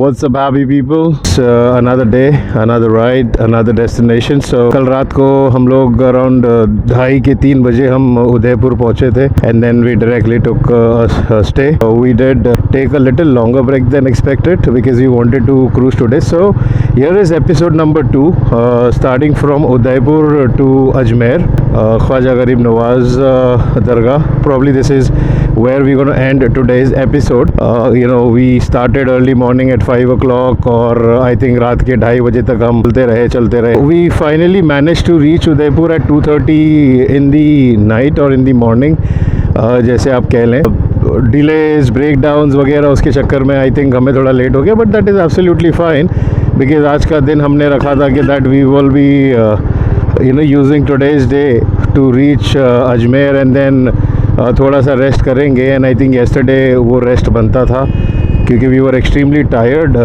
What's up happy people? It's another day, another ride, another destination. So कल रात को हम लोग अराउंड 2:30-3 बजे हम उदयपुर पहुंचे थे and then we directly took a stay. We did take a little longer break than expected because we wanted to cruise today. So here is episode number 2 starting from Udaipur to Ajmer, Khwaja Garib Nawaz Dargah. Probably this is where we're going to end today's episode. We started early morning at 5 o'clock और I think रात के 2:30 बजे तक हम चलते रहे. We finally managed to reach Udaipur at 2:30 in the night or in the morning, जैसे आप कह लें. डिलेज ब्रेकडाउन्स वगैरह उसके चक्कर में आई थिंक हमें थोड़ा लेट हो गया, but that is absolutely fine because आज का दिन हमने रखा था कि that we will be using today's day to reach Ajmer and then थोड़ा सा रेस्ट करेंगे. एंड आई थिंक येस्टरडे वो रेस्ट बनता था क्योंकि वी वर एक्सट्रीमली टायर्ड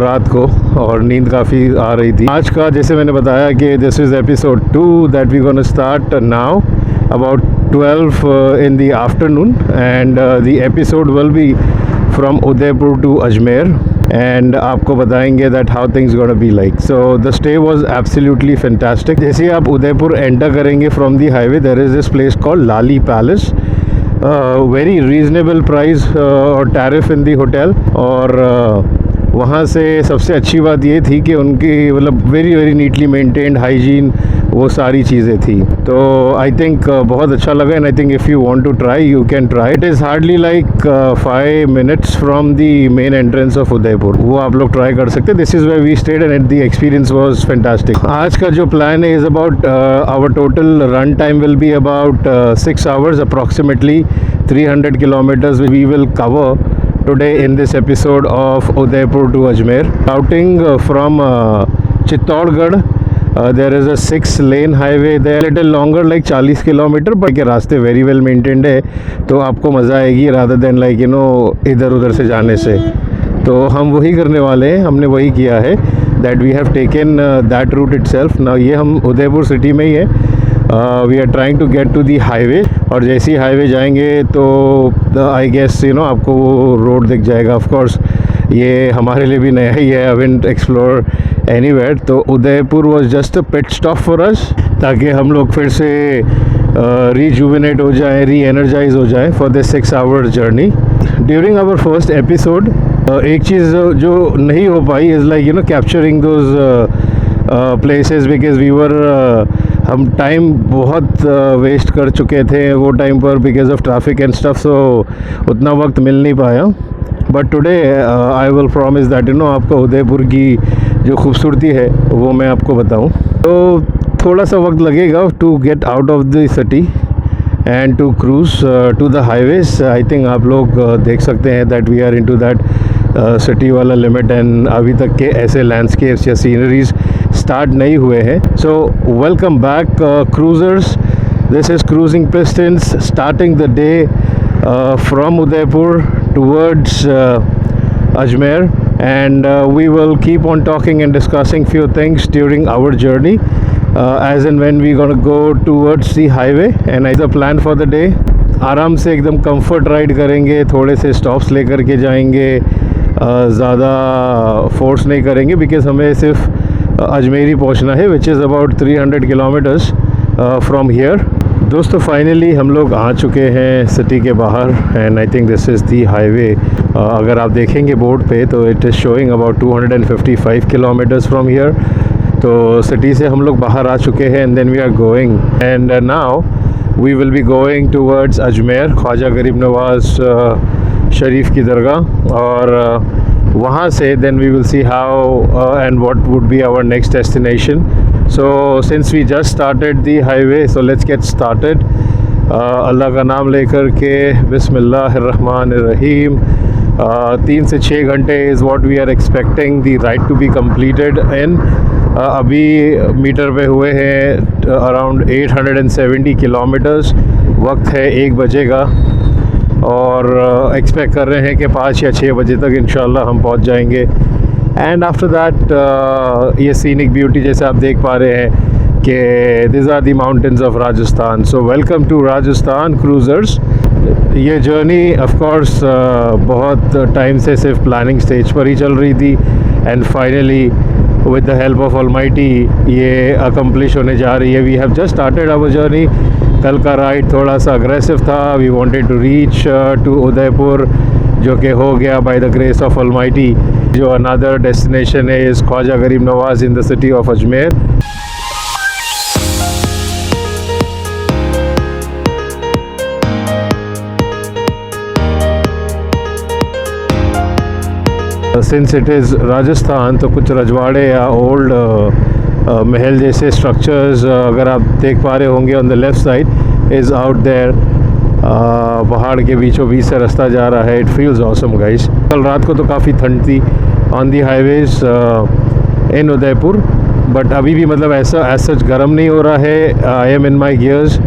रात को और नींद काफ़ी आ रही थी. आज का जैसे मैंने बताया कि this is episode 2 that we gonna start now about 12 in the afternoon, and the episode will be from Udaipur to Ajmer, and आपको बताएंगे that how things gonna be like. So the stay was absolutely fantastic. जैसे आप Udaipur enter करेंगे from the highway, there is this place called Lali Palace. Very reasonable price और tariff in the hotel. और वहाँ से सबसे अच्छी बात ये थी कि उनकी मतलब very very neatly maintained hygiene वो सारी चीज़ें थी. तो आई थिंक बहुत अच्छा लगा. And I think if you want to try you can try. It is hardly like 5 minutes from the main entrance of Udaipur. वो आप लोग ट्राई कर सकते. This is where we stayed and the experience was fantastic. आज का जो plan है is about our total run time will be about 6 hours approximately 300 kilometers we will cover today in this episode of Udaipur to Ajmer. Routing from Chittorgarh, there is a 6-lane highway there, little longer like 40 kilometer, but के रास्ते very well maintained है तो आपको मज़ा आएगी rather than like इधर उधर से जाने से. तो हम वही करने वाले हैं, हमने वही किया है that we have taken that route itself. Now ये हम उदयपुर सिटी में ही है. We are trying to get to the highway और जैसे ही हाईवे जाएंगे तो आई गेस आपको वो रोड दिख जाएगा. ऑफ कोर्स ये हमारे लिए भी नया ही है. I haven't explore anywhere. तो Udaipur was just a pit stop for us ताकि हम लोग फिर से रीजुविनेट हो जाएं, री एनर्जाइज हो जाएं for this 6 hour journey. During our first episode एक चीज़ जो नहीं हो पाई is like capturing those places because we were हम टाइम बहुत वेस्ट कर चुके थे वो टाइम पर because of traffic and stuff. So उतना वक्त मिल नहीं पाया. But today I will promise that आपको उदयपुर की जो खूबसूरती है वो मैं आपको बताऊं. तो थोड़ा सा वक्त लगेगा to get out of the city and to cruise to the highways. I think आप लोग देख सकते हैं that we are into that city वाला लिमिट एंड अभी तक के ऐसे लैंडस्केप्स या सीनरीज स्टार्ट नहीं हुए हैं. So welcome back cruisers. This is cruising pistons starting the day from Udaipur towards Ajmer and we will keep on talking and discussing few things during our journey as and when we gonna go towards the highway. And the plan for the day आराम से एकदम comfort ride करेंगे, थोड़े से stops लेकर के जाएंगे, ज़्यादा force नहीं करेंगे बिकॉज हमें सिर्फ अजमेर ही पहुँचना है which is about 300 kilometers from here. दोस्तों फाइनली हम लोग आ चुके हैं सिटी के बाहर and I think this is the highway. अगर आप देखेंगे बोर्ड पे तो it is showing about 255 kilometres from here. तो सिटी से हम लोग बाहर आ चुके हैं and then we are going and now we will be going towards Ajmer, Khwaja Garib Nawaz शरीफ की दरगाह. और वहाँ से then we will see how and what would be our next destination. So since we just started the highway, so let's get started. अल्लाह का नाम लेकर के बिस्मिल्लाहिर्रहमानिर्रहीम. 3 से 6 घंटे is what we are expecting the ride to be completed in. अभी metre पे हुए हैं अराउंड 870 किलोमीटर्स. वक्त है 1 बजे का और एक्सपेक्ट कर रहे हैं कि 5 या 6 बजे तक इंशाल्लाह हम पहुंच जाएंगे. एंड आफ्टर दैट ये सीनिक ब्यूटी जैसे आप देख पा रहे हैं कि this are the mountains of Rajasthan. So welcome to Rajasthan cruisers. ये जर्नी ऑफ कोर्स बहुत टाइम से सिर्फ प्लानिंग स्टेज पर ही चल रही थी and finally with the help of almighty ये अकम्प्लिश होने जा रही है. We have just started our journey. कल का राइड थोड़ा सा अग्रेसिव था. We wanted to reach to Udaipur, जो कि हो गया by the grace of almighty. जो अनदर डेस्टिनेशन है is Khwaja Garib Nawaz in the city of Ajmer. Since it is Rajasthan, तो कुछ रजवाड़े या ओल्ड महल जैसे स्ट्रक्चर्स अगर आप देख पा रहे होंगे on the left side is out there. पहाड़ के बीचों बीच से रास्ता जा रहा है. It feels awesome guys. कल रात को तो काफ़ी ठंड थी on the highways in Udaipur, but अभी भी मतलब ऐसा सच गर्म नहीं हो रहा है. I am in my gears,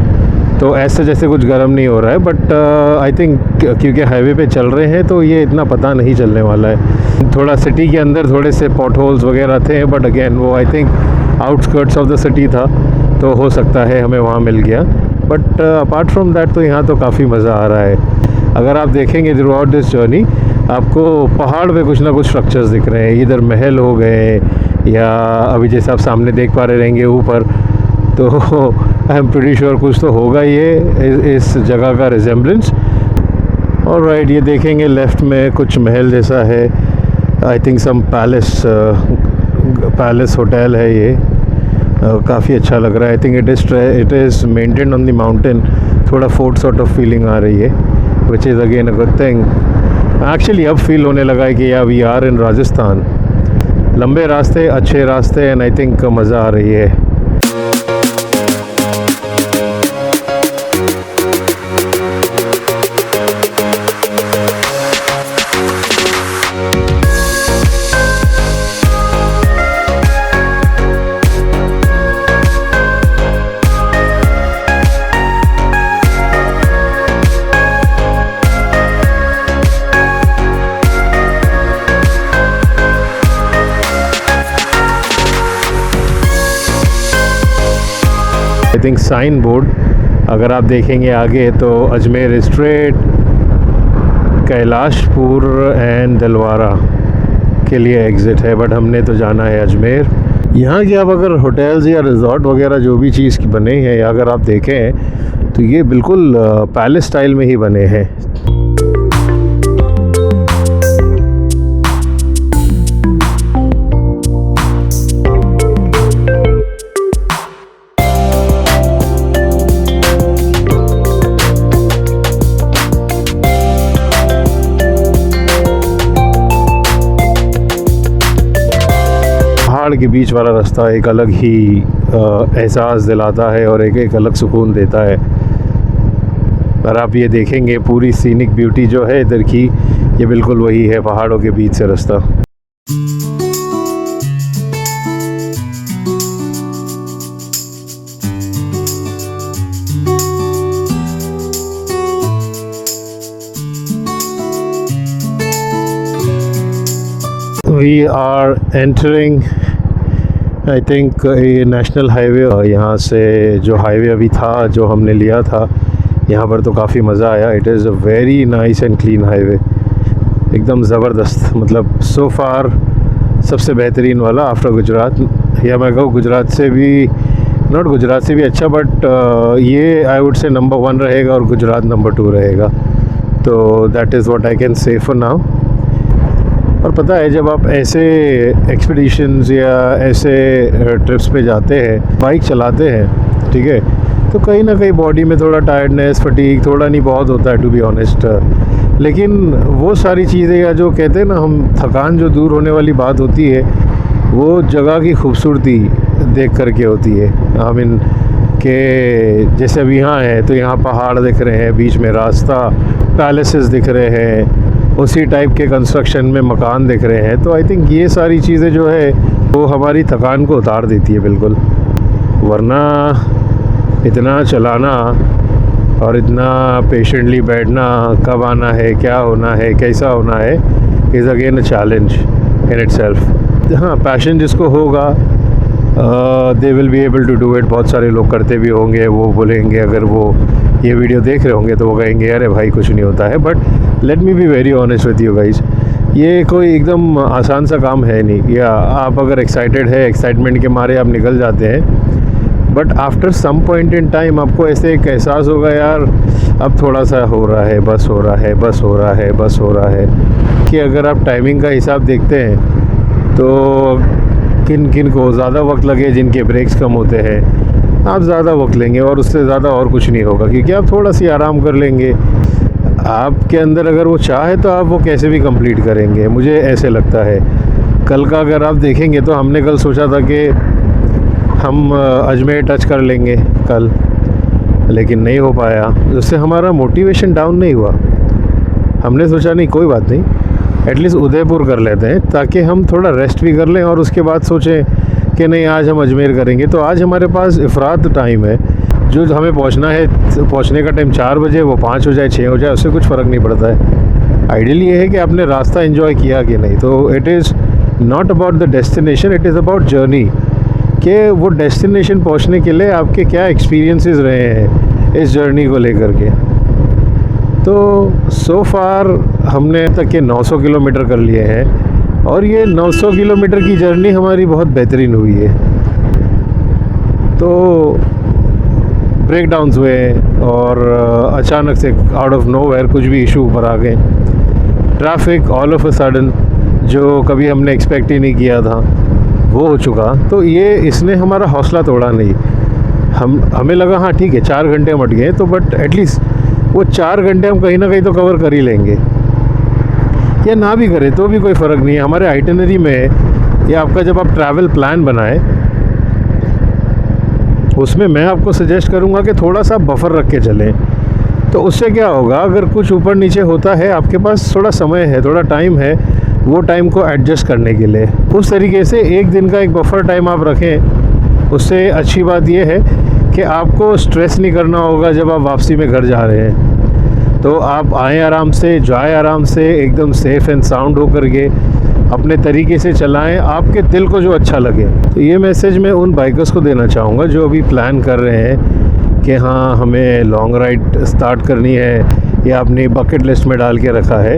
तो ऐसा जैसे कुछ गर्म नहीं हो रहा है. बट आई थिंक क्योंकि हाईवे पे चल रहे हैं तो ये इतना पता नहीं चलने वाला है. थोड़ा सिटी के अंदर थोड़े से पॉट होल्स वगैरह थे, बट अगेन वो I think outskirts of the city था, तो हो सकता है हमें वहाँ मिल गया. बट अपार्ट फ्रॉम दैट तो यहाँ तो काफ़ी मज़ा आ रहा है. अगर आप देखेंगे थ्रू आउट दिस जर्नी, आपको पहाड़ पे कुछ ना कुछ स्ट्रक्चर्स दिख रहे हैं. इधर महल हो गए, या अभी जैसे आप सामने देख पा रहे रहेंगे ऊपर, तो आई एम प्रीटी श्योर कुछ तो होगा ये इस जगह का रिजेम्बलेंस. और राइट, ये देखेंगे लेफ़्ट में कुछ महल जैसा है. I think some palace hotel है ये. काफ़ी अच्छा लग रहा है. I think it is maintained on the mountain. थोड़ा फोर्ट सॉर्ट ऑफ फीलिंग आ रही है, which is again a good thing. Actually अब फील होने लगा है कि या वी आर इन राजस्थान. लंबे रास्ते, अच्छे रास्ते, एंड आई थिंक मज़ा आ रही है. आई थिंक साइन बोर्ड अगर आप देखेंगे आगे तो अजमेर स्ट्रेट, कैलाशपुर एंड दिलवारा के लिए एग्ज़िट है, बट हमने तो जाना है अजमेर. यहाँ के आप अगर होटल्स या रिजॉर्ट वगैरह जो भी चीज़ की बने हैं, अगर आप देखें तो ये बिल्कुल पैलेस स्टाइल में ही बने हैं. पहाड़ के बीच वाला रास्ता एक अलग ही एहसास दिलाता है और एक अलग सुकून देता है. और आप ये देखेंगे पूरी सीनिक ब्यूटी जो है इधर की, ये बिल्कुल वही है, पहाड़ों के बीच से रास्ता. We are entering I think ये नेशनल हाईवे. यहाँ से जो हाईवे अभी था जो हमने लिया था, यहाँ पर तो काफ़ी मज़ा आया. It is a very nice and clean highway, एकदम ज़बरदस्त. मतलब सो फार सबसे बेहतरीन वाला आफ्टर गुजरात, या मैं कहूँ गुजरात से भी, नॉट गुजरात से भी अच्छा, बट ये आई वुड से नंबर 1 रहेगा और गुजरात नंबर 2 रहेगा. तो that is what I can say for now. और पता है जब आप ऐसे एक्सपीडिशंस या ऐसे ट्रिप्स पे जाते हैं, बाइक चलाते हैं, ठीक है, तो कहीं ना कहीं बॉडी में थोड़ा टायर्डनेस, फटीग थोड़ा नहीं बहुत होता है टू बी ऑनेस्ट. लेकिन वो सारी चीज़ें या जो कहते हैं ना हम, थकान जो दूर होने वाली बात होती है, वो जगह की खूबसूरती देख कर के होती है. आई मीन कि जैसे अभी यहाँ है तो यहाँ पहाड़ दिख रहे हैं, बीच में रास्ता, पैलेसेस दिख रहे हैं, उसी टाइप के कंस्ट्रक्शन में मकान दिख रहे हैं. तो आई थिंक ये सारी चीज़ें जो है वो हमारी थकान को उतार देती है बिल्कुल. वरना इतना चलाना और इतना पेशेंटली बैठना, कब आना है, क्या होना है, कैसा होना है, is again a challenge in itself. हाँ, पैशन जिसको होगा they will be able to do it. बहुत सारे लोग करते भी होंगे, वो बोलेंगे, अगर वो ये वीडियो देख रहे होंगे तो वो कहेंगे अरे भाई कुछ नहीं होता है। But let me be very honest with you guys, ये कोई एकदम आसान सा काम है नहीं। या आप अगर एक्साइटेड है, एक्साइटमेंट के मारे आप निकल जाते हैं, but after some point in time आपको ऐसे एक एहसास होगा यार अब थोड़ा सा हो रहा है, बस हो रहा है, बस हो रहा है, बस हो रहा है। कि अगर आप टाइमिंग का हिसाब देखते हैं तो किन किन को ज़्यादा वक्त लगे, जिनके ब्रेक्स कम होते हैं, आप ज़्यादा वक्त लेंगे और उससे ज़्यादा और कुछ नहीं होगा, क्योंकि आप थोड़ा सी आराम कर लेंगे। आपके अंदर अगर वो चाह है तो आप वो कैसे भी कंप्लीट करेंगे, मुझे ऐसे लगता है। कल का अगर आप देखेंगे तो हमने कल सोचा था कि हम अजमेर टच कर लेंगे कल, लेकिन नहीं हो पाया। उससे हमारा मोटिवेशन डाउन नहीं हुआ। हमने सोचा नहीं कोई बात नहीं, एटलीस्ट उदयपुर कर लेते हैं ताकि हम थोड़ा रेस्ट भी कर लें और उसके बाद सोचें कि नहीं आज हम अजमेर करेंगे। तो आज हमारे पास इफ़रात टाइम है, जो हमें पहुंचना है, पहुंचने का टाइम 4 बजे, वो 5 हो जाए, 6 हो जाए, उससे कुछ फ़र्क नहीं पड़ता है। आइडियली ये है कि आपने रास्ता एंजॉय किया कि नहीं। तो it is not about the destination, it is about journey, कि वो डेस्टिनेशन पहुंचने के लिए आपके क्या एक्सपीरियंसेस रहे हैं इस जर्नी को लेकर के। तो सो फार हमने तक के 900 किलोमीटर कर लिए हैं और ये 900 किलोमीटर की जर्नी हमारी बहुत बेहतरीन हुई है। तो ब्रेकडाउन्स हुए और अचानक से आउट ऑफ नोवेयर कुछ भी इशू ऊपर आ गए। Traffic all of a sudden, जो कभी हमने एक्सपेक्ट ही नहीं किया था, वो हो चुका। तो ये इसने हमारा हौसला तोड़ा नहीं। हमें लगा हाँ ठीक है 4 घंटे हम अट गए, तो बट एटलीस्ट वो 4 घंटे हम कहीं ना कहीं तो कवर कर ही लेंगे, या ना भी करें तो भी कोई फ़र्क नहीं है। हमारे आइटिनरी में या आपका जब आप ट्रैवल प्लान बनाएं, उसमें मैं आपको सजेस्ट करूंगा कि थोड़ा सा बफर रख के चलें। तो उससे क्या होगा, अगर कुछ ऊपर नीचे होता है, आपके पास थोड़ा समय है, थोड़ा टाइम है वो टाइम को एडजस्ट करने के लिए। उस तरीके से एक दिन का एक बफर टाइम आप रखें। उससे अच्छी बात यह है कि आपको स्ट्रेस नहीं करना होगा जब आप वापसी में घर जा रहे हैं। तो आप आएँ आराम से, जाए आराम से, एकदम सेफ़ एंड साउंड होकर के अपने तरीके से चलाएं, आपके दिल को जो अच्छा लगे। तो ये मैसेज मैं उन बाइकर्स को देना चाहूँगा जो अभी प्लान कर रहे हैं कि हाँ हमें लॉन्ग राइड स्टार्ट करनी है या अपनी बकेट लिस्ट में डाल के रखा है,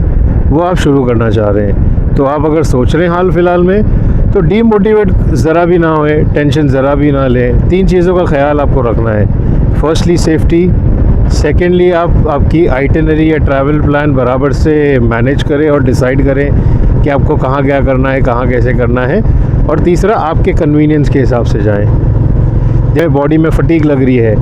वो आप शुरू करना चाह रहे हैं। तो आप अगर सोच रहे हैं हाल फ़िलहाल में, तो डीमोटिवेट ज़रा भी ना होए, टेंशन ज़रा भी ना लें। 3 चीज़ों का ख्याल आपको रखना है। फर्स्टली सेफ्टी, सेकेंडली आप आपकी आइटिनरी या ट्रैवल प्लान बराबर से मैनेज करें और डिसाइड करें कि आपको कहाँ क्या करना है, कहाँ कैसे करना है। और तीसरा आपके कन्वीनियंस के हिसाब से जाएं। जब बॉडी में फटीग लग रही है,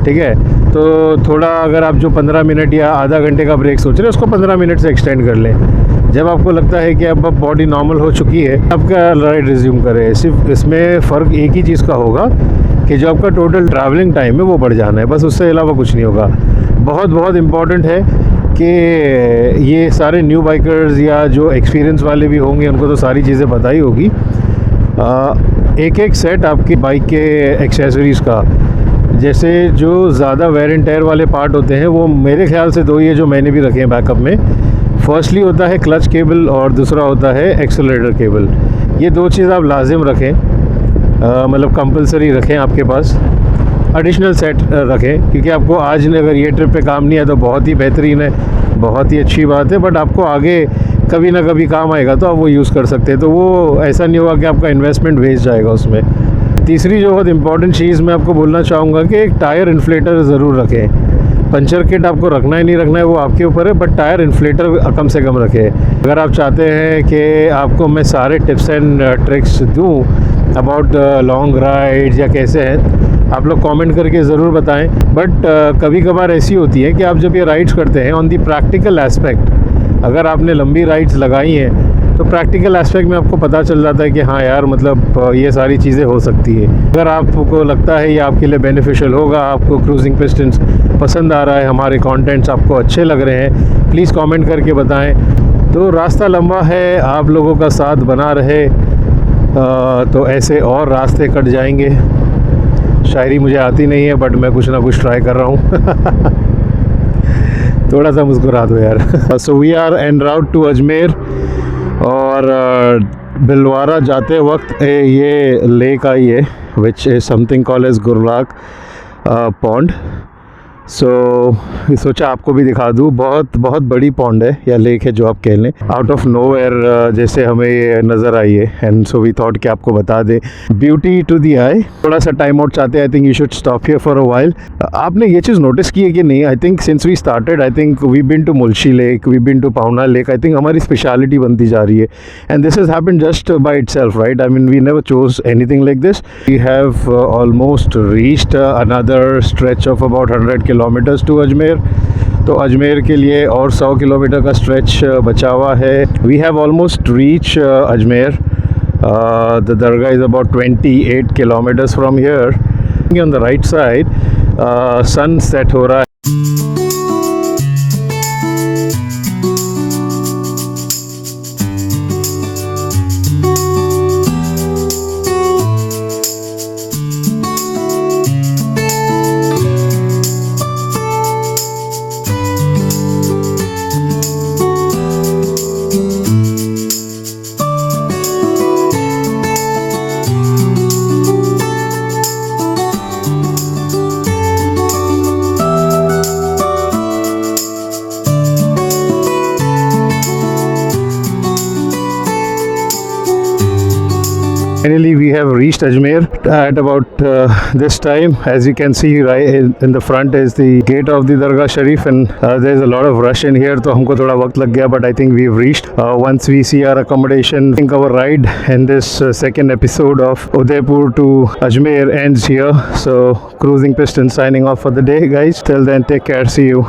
ठीक है, तो थोड़ा अगर आप जो 15 मिनट या आधा घंटे का ब्रेक सोच रहे हैं, उसको 15 मिनट से एक्सटेंड कर लें। जब आपको लगता है कि अब बॉडी नॉर्मल हो चुकी है, आपका राइड रिज्यूम करें। सिर्फ इसमें फ़र्क एक ही चीज़ का होगा कि जो आपका टोटल ट्रैवलिंग टाइम है वो बढ़ जाना है, बस उससे अलावा कुछ नहीं होगा। बहुत बहुत इम्पॉर्टेंट है कि ये सारे न्यू बाइकर्स या जो एक्सपीरियंस वाले भी होंगे उनको तो सारी चीज़ें पता ही होगी। एक एक सेट आपकी बाइक के एक्सेसरीज़ का, जैसे जो ज़्यादा वेयर एंड टेयर वाले पार्ट होते हैं, वो मेरे ख्याल से 2 ही है जो मैंने भी रखे हैं बैकअप में। फर्स्टली होता है क्लच केबल और दूसरा होता है एक्सेलरेटर केबल। ये 2 चीज़ आप लाजिम रखें, मतलब कंपलसरी रखें आपके पास। एडिशनल सेट रखें, क्योंकि आपको आज अगर ये ट्रिप पे काम नहीं है तो बहुत ही बेहतरीन है, बहुत ही अच्छी बात है, बट आपको आगे कभी ना कभी काम आएगा तो आप वो यूज़ कर सकते हैं। तो वो ऐसा नहीं होगा कि आपका इन्वेस्टमेंट वेस्ट जाएगा उसमें। तीसरी जो बहुत इंपॉर्टेंट चीज़ मैं आपको बोलना चाहूँगा कि एक टायर इन्फ्लेटर ज़रूर रखें। पंचर किट आपको रखना है नहीं रखना है वो आपके ऊपर है, बट टायर इन्फ्लेटर कम से कम रखें। अगर आप चाहते हैं कि आपको मैं सारे टिप्स एंड ट्रिक्स दूँ अबाउट लॉन्ग राइड या कैसे हैं, आप लोग कमेंट करके ज़रूर बताएं। बट कभी कभार ऐसी होती है कि आप जब ये राइड्स करते हैं ऑन दी प्रैक्टिकल एस्पेक्ट, अगर आपने लंबी राइड्स लगाई हैं तो प्रैक्टिकल एस्पेक्ट में आपको पता चल जाता है कि हाँ यार मतलब ये सारी चीज़ें हो सकती है। अगर आपको लगता है ये आपके लिए बेनिफिशियल होगा, आपको क्रूजिंग पिस्टन्स पसंद आ रहा है, हमारे कंटेंट्स आपको अच्छे लग रहे हैं, प्लीज़ कमेंट करके बताएं। तो रास्ता लंबा है, आप लोगों का साथ बना रहे तो ऐसे और रास्ते कट जाएंगे। शायरी मुझे आती नहीं है, बट मैं कुछ ना कुछ ट्राई कर रहा हूँ। थोड़ा सा मुस्कुरा दो यार। So we are N route to Ajmer और भिलवाड़ा जाते वक्त ये लेक आई है which is something call as गुरलाक pond. सो सोचा आपको भी दिखा दूँ, बहुत बहुत बड़ी पॉन्ड है या लेक है जो आप कह लें, आउट ऑफ नोवेयर जैसे हमें ये नज़र आई है। एंड सो वी थॉट कि आपको बता दे, ब्यूटी टू दी आई। थोड़ा सा टाइम आउट चाहते हैं, I think you should stop here for a while. आपने ये चीज़ नोटिस की है कि नहीं, I think since we started, I think we been to Mulshi lake, we been to Pawna lake. I think हमारी स्पेशलिटी बनती जा रही है and this has happened just by itself, right? I mean we never chose anything like this. We have almost reached another stretch of about 100 kilometres to Ajmer. तो अजमेर के लिए और 100 kilometre का स्ट्रेच बचा हुआ है। We have almost reach Ajmer. The dargah is about 28 kilometres from here. On the right side sunset हो रहा है। Finally, we have reached Ajmer at about this time. As you can see, right in the front is the gate of the Dargah Sharif, and there's a lot of rush in here. तो हमको थोड़ा वक्त लग गया, but I think we've reached. Once we see our accommodation, I think our ride in this second episode of Udaipur to Ajmer ends here. So, Cruising Piston signing off for the day, guys. Till then, take care. See you.